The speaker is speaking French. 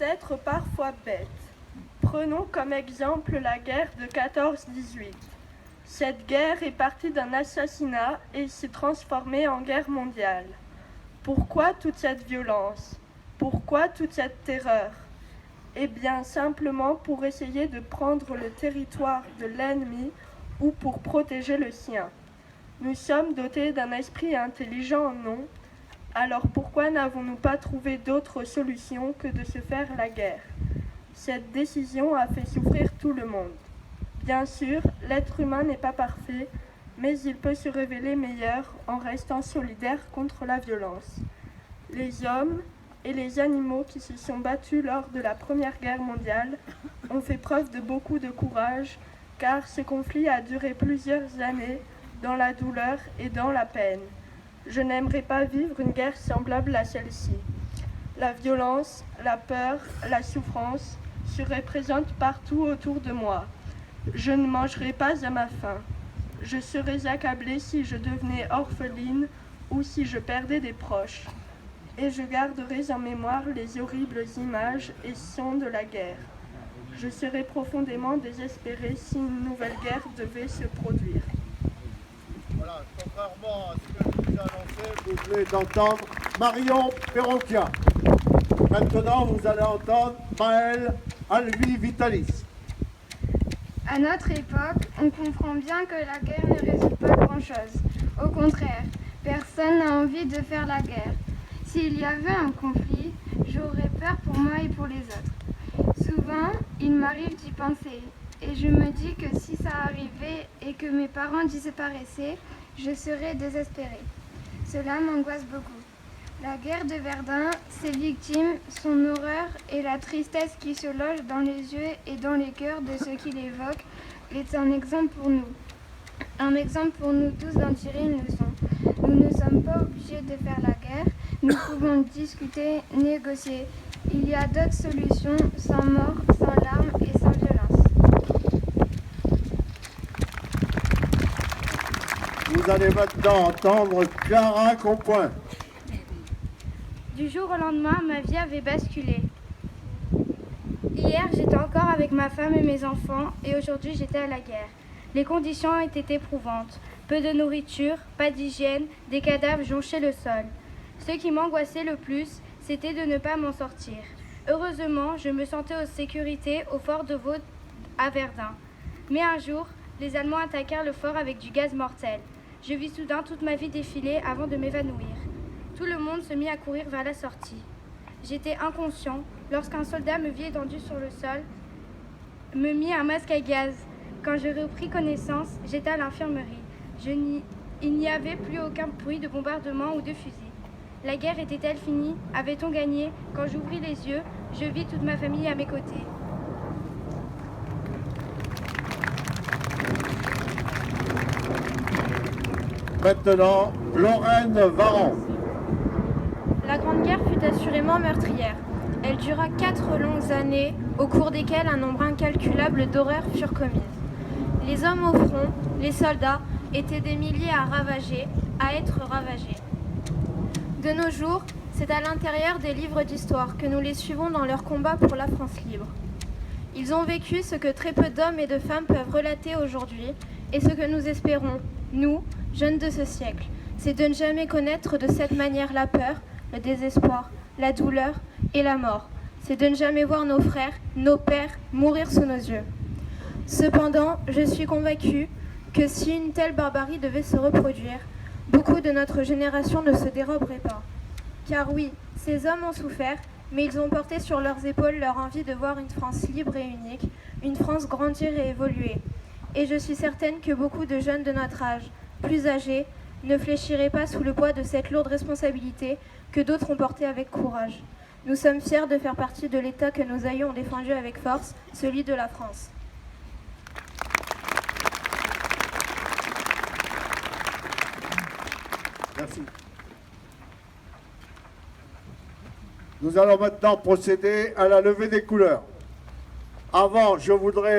être parfois bête. Prenons comme exemple la guerre de 14-18. Cette guerre est partie d'un assassinat et s'est transformée en guerre mondiale. Pourquoi toute cette violence? Pourquoi toute cette terreur? Eh bien, simplement pour essayer de prendre le territoire de l'ennemi ou pour protéger le sien. Nous sommes dotés d'un esprit intelligent, non? Alors pourquoi n'avons-nous pas trouvé d'autre solution que de se faire la guerre? Cette décision a fait souffrir tout le monde. Bien sûr, l'être humain n'est pas parfait, mais il peut se révéler meilleur en restant solidaire contre la violence. Les hommes et les animaux qui se sont battus lors de la Première Guerre mondiale ont fait preuve de beaucoup de courage, car ce conflit a duré plusieurs années dans la douleur et dans la peine. Je n'aimerais pas vivre une guerre semblable à celle-ci. La violence, la peur, la souffrance se représentent partout autour de moi. Je ne mangerai pas à ma faim. Je serais accablée si je devenais orpheline ou si je perdais des proches. Et je garderai en mémoire les horribles images et sons de la guerre. Je serais profondément désespérée si une nouvelle guerre devait se produire. Voilà, contrairement à ce que je vous ai annoncé, vous venez d'entendre Marion Perroquia. Maintenant, vous allez entendre Maëlle Alvi Vitalis. À notre époque, on comprend bien que la guerre ne résout pas grand-chose. Au contraire, personne n'a envie de faire la guerre. S'il y avait un conflit, j'aurais peur pour moi et pour les autres. Souvent, il m'arrive d'y penser, et je me dis que si ça arrivait et que mes parents disparaissaient, je serais désespérée. Cela m'angoisse beaucoup. La guerre de Verdun, ses victimes, son horreur et la tristesse qui se loge dans les yeux et dans les cœurs de ceux qui l'évoquent est un exemple pour nous. Un exemple pour nous tous d'en tirer une leçon. Nous ne sommes pas obligés de faire la guerre, nous pouvons discuter, négocier. Il y a d'autres solutions, sans mort, sans larmes et sans violence. Vous allez maintenant entendre Clara Compoint. Du jour au lendemain, ma vie avait basculé. Hier, j'étais encore avec ma femme et mes enfants, et aujourd'hui, j'étais à la guerre. Les conditions étaient éprouvantes. Peu de nourriture, pas d'hygiène, des cadavres jonchaient le sol. Ce qui m'angoissait le plus, c'était de ne pas m'en sortir. Heureusement, je me sentais en sécurité au fort de Vaux à Verdun. Mais un jour, les Allemands attaquèrent le fort avec du gaz mortel. Je vis soudain toute ma vie défiler avant de m'évanouir. Tout le monde se mit à courir vers la sortie. J'étais inconscient lorsqu'un soldat me vit étendu sur le sol, me mit un masque à gaz. Quand je repris connaissance, j'étais à l'infirmerie. Il n'y avait plus aucun bruit de bombardement ou de fusil. La guerre était-elle finie? Avait-on gagné? Quand j'ouvris les yeux, je vis toute ma famille à mes côtés. Maintenant, Lorraine Varan. La Grande Guerre fut assurément meurtrière. Elle dura 4 longues années, au cours desquelles un nombre incalculable d'horreurs furent commises. Les hommes au front, les soldats, étaient des milliers à ravager, à être ravagés. De nos jours, c'est à l'intérieur des livres d'histoire que nous les suivons dans leur combat pour la France libre. Ils ont vécu ce que très peu d'hommes et de femmes peuvent relater aujourd'hui, et ce que nous espérons, nous, jeunes de ce siècle, c'est de ne jamais connaître de cette manière la peur, le désespoir, la douleur et la mort. C'est de ne jamais voir nos frères, nos pères mourir sous nos yeux. Cependant, je suis convaincue que si une telle barbarie devait se reproduire, beaucoup de notre génération ne se déroberaient pas. Car oui, ces hommes ont souffert, mais ils ont porté sur leurs épaules leur envie de voir une France libre et unique, une France grandir et évoluer. Et je suis certaine que beaucoup de jeunes de notre âge, plus âgés, ne fléchiraient pas sous le poids de cette lourde responsabilité que d'autres ont portée avec courage. Nous sommes fiers de faire partie de l'État que nos aïeux ont défendu avec force, celui de la France. Merci. Nous allons maintenant procéder à la levée des couleurs. Avant, je voudrais